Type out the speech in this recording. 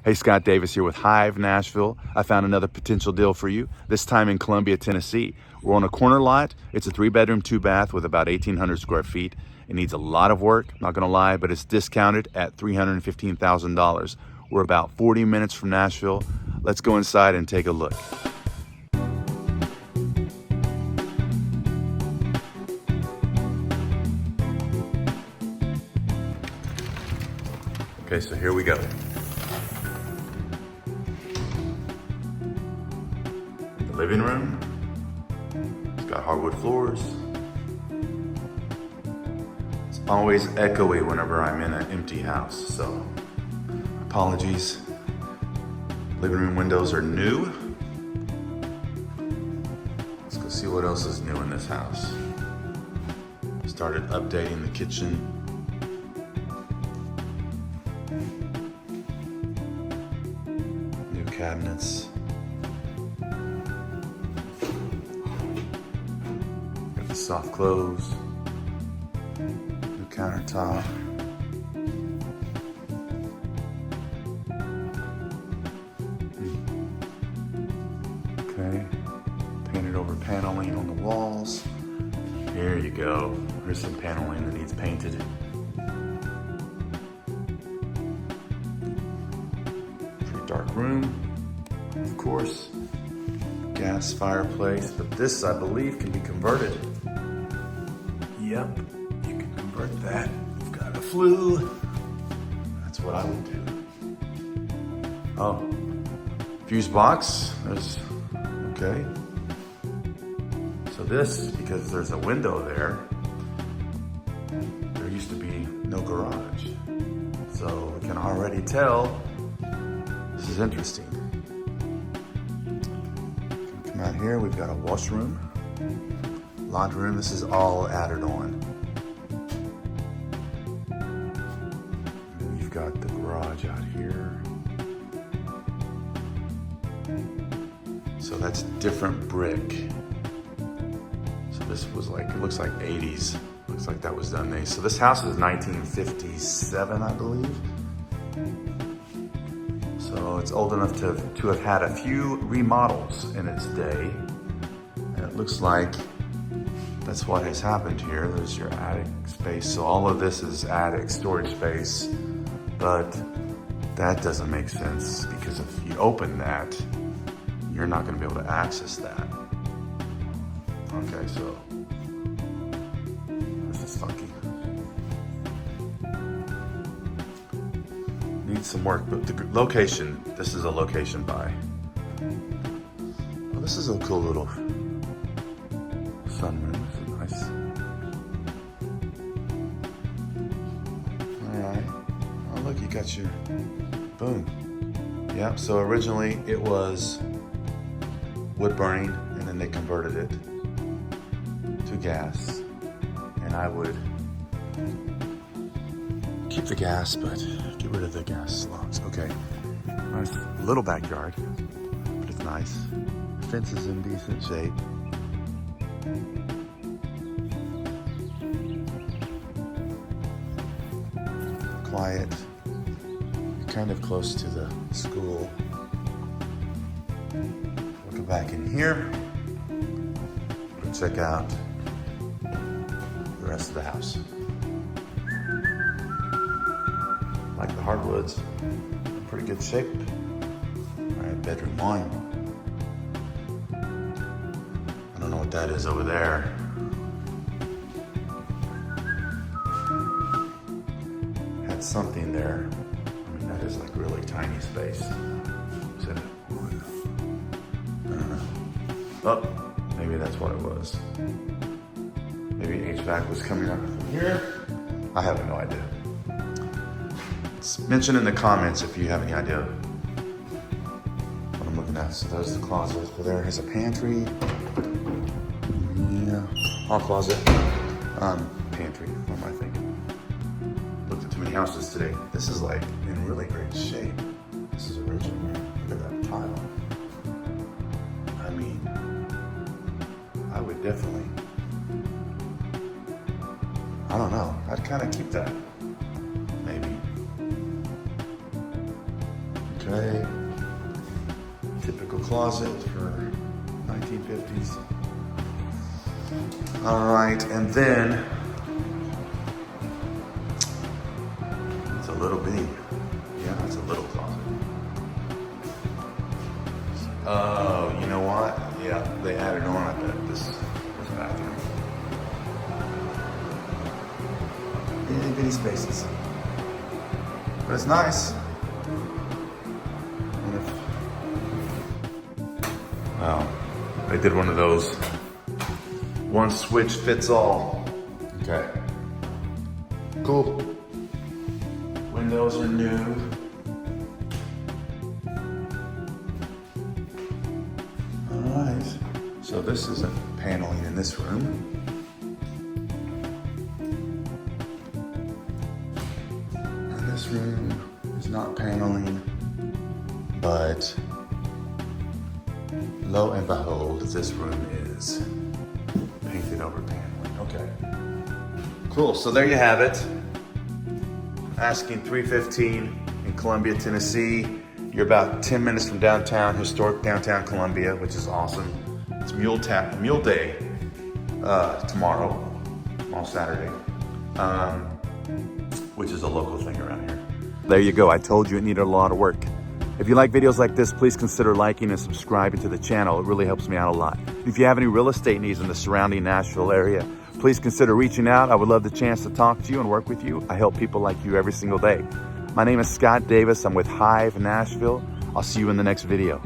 Hey, Scott Davis here with Hive Nashville. I found another potential deal for you, this time in Columbia, Tennessee. We're on a corner lot. It's a 3-bedroom, 2-bath with about 1,800 square feet. It needs a lot of work, not gonna lie, but it's discounted at $315,000. We're about 40 minutes from Nashville. Let's go inside and take a look. Okay, so here we go. The living room. It's got hardwood floors. It's always echoey whenever I'm in an empty house, so apologies. Living room windows are new. Let's go see what else is new in this house. Started updating the kitchen. New cabinets. Got the soft clothes. New countertop. Okay. Painted over paneling on the walls. Here you go. There's some paneling that needs painted. Pretty dark room, of course. Gas fireplace, but this, I believe, can be converted. Yep, you can convert that. You've got a flue. That's what I would do. Oh, fuse box. There's, okay. So this, because there's a window there, there used to be no garage. So we can already tell this is interesting. Come out here, we've got a washroom, laundry room. This is all added on. And you've got the garage out here. So that's different brick. So this was like, it looks like 80s. Looks like that was done. So this house is 1957, I believe. So it's old enough to have had a few remodels in its day. And it looks like that's what has happened here. There's your attic space. So all of this is attic storage space, but that doesn't make sense because if you open that, you're not gonna be able to access that. Okay, so this is funky. Needs some work, but the location, this is a location buy. Oh, this is a cool little sunroom. This is nice. All right. Oh, look, you got your boom. Yep. So originally it was wood burning, and then they converted it to gas. And I would keep the gas, but get rid of the gas logs. Okay, nice little backyard, but it's nice. Fence is in decent shape. Quiet. You're kind of close to the school. We'll go back in here and check out the rest of the house. Like the hardwoods, in pretty good shape. All right, bedroom 1. I don't know what that is over there. Had something there. I mean, that is like really tiny space. Is that wood? I don't know. Oh, maybe that's what it was. Maybe HVAC was coming up from here. I have no idea. Mention in the comments if you have any idea what I'm looking at. So there's the closet over there. Here's a pantry. Yeah, hall closet. Pantry, what am I thinking? Looked at too many houses today. This is like in really great shape. This is original. Look at that tile. I mean, I would definitely, I don't know. I'd kind of keep that, maybe. Okay. Typical closet for 1950s. All right, and then it's a little bitty. Yeah, it's a little closet. Oh, you know what? Yeah, they added on, I bet, this bathroom. Itty bitty spaces. But it's nice. Wow, they did one of those one switch fits all. Okay. Cool. Windows are new. Alright. So this isn't paneling in this room. And this room is not paneling, but lo and behold, this room is painted over paneling. Okay. Cool, so there you have it. Asking $315 in Columbia, Tennessee. You're about 10 minutes from downtown, historic downtown Columbia, which is awesome. It's Mule Day tomorrow on Saturday, which is a local thing around here. There you go, I told you it needed a lot of work. If you like videos like this, please consider liking and subscribing to the channel. It really helps me out a lot. If you have any real estate needs in the surrounding Nashville area, please consider reaching out. I would love the chance to talk to you and work with you. I help people like you every single day. My name is Scott Davis. I'm with Hive Nashville. I'll see you in the next video.